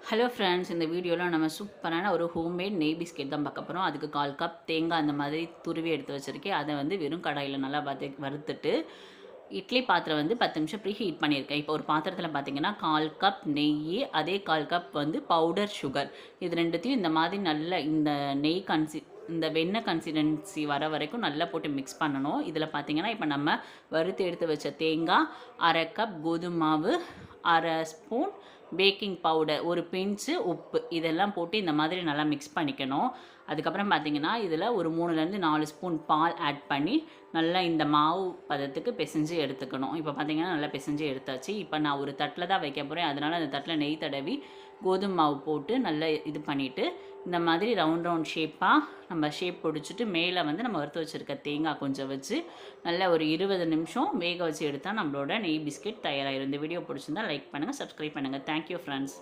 Hello friends, இந்த வீடியோவில் நம்ம சூப்பரான ஒரு ஹோம்மேட் நெய் பிஸ்கெட் தான் பார்க்க போகிறோம். அதுக்கு 1/4 கப் தேங்காய் அந்த மாதிரி துருவி எடுத்து வச்சுருக்கேன். அதை வெறும் கடாயில் நல்லா வறுத்துட்டு இட்லி பாத்திரம் 10 நிமிஷம் ப்ரீ ஹீட் பண்ணியிருக்கேன். இப்போ ஒரு பாத்திரத்தில் பார்த்தீங்கன்னா 1/4 கப் நெய், அதே 1/4 கப் பவுடர் சுகர், இது ரெண்டுத்தையும் இந்த மாதிரி நல்ல இந்த நெய் இந்த வெண்ணெய் கன்சிஸ்டன்சி வர வரைக்கும் நல்லா போட்டு மிக்ஸ் பண்ணணும். இதில் பார்த்தீங்கன்னா இப்போ நம்ம வறுத்து எடுத்து வச்ச தேங்காய், 1/2 கப் கோதுமை மாவு, 1/2 ஸ்பூன் பேக்கிங் பவுடர், ஒரு பிஞ்சு உப்பு, இதெல்லாம் போட்டு இந்த மாதிரி நல்லா மிக்ஸ் பண்ணிக்கணும். அதுக்கப்புறம் பார்த்தீங்கன்னா இதில் ஒரு 3லேருந்து 4 ஸ்பூன் பால் ஆட் பண்ணி நல்லா இந்த மாவு பதத்துக்கு பிசைஞ்சு எடுத்துக்கணும். இப்போ பார்த்தீங்கன்னா நல்லா பிசைஞ்சு எடுத்தாச்சு. இப்போ நான் ஒரு தட்டில் தான் வைக்க போகிறேன். அதனால் அந்த தட்டில் நெய் தடவி கோதுமை மாவு போட்டு நல்லா இது பண்ணிவிட்டு இந்த மாதிரி ரவுண்ட் ஷேப்பாக நம்ம ஷேப் பிடிச்சிட்டு மேலே நம்ம வறுத்து வச்சுருக்க தேங்காய் கொஞ்சம் வச்சு நல்லா ஒரு 20 நிமிஷம் வேக வச்சு எடுத்தால் நம்மளோட நெய் பிஸ்கெட் தயாராகிடும். இந்த வீடியோ பிடிச்சிருந்தா லைக் பண்ணுங்கள், சப்ஸ்கிரைப் பண்ணுங்கள். Thank you friends.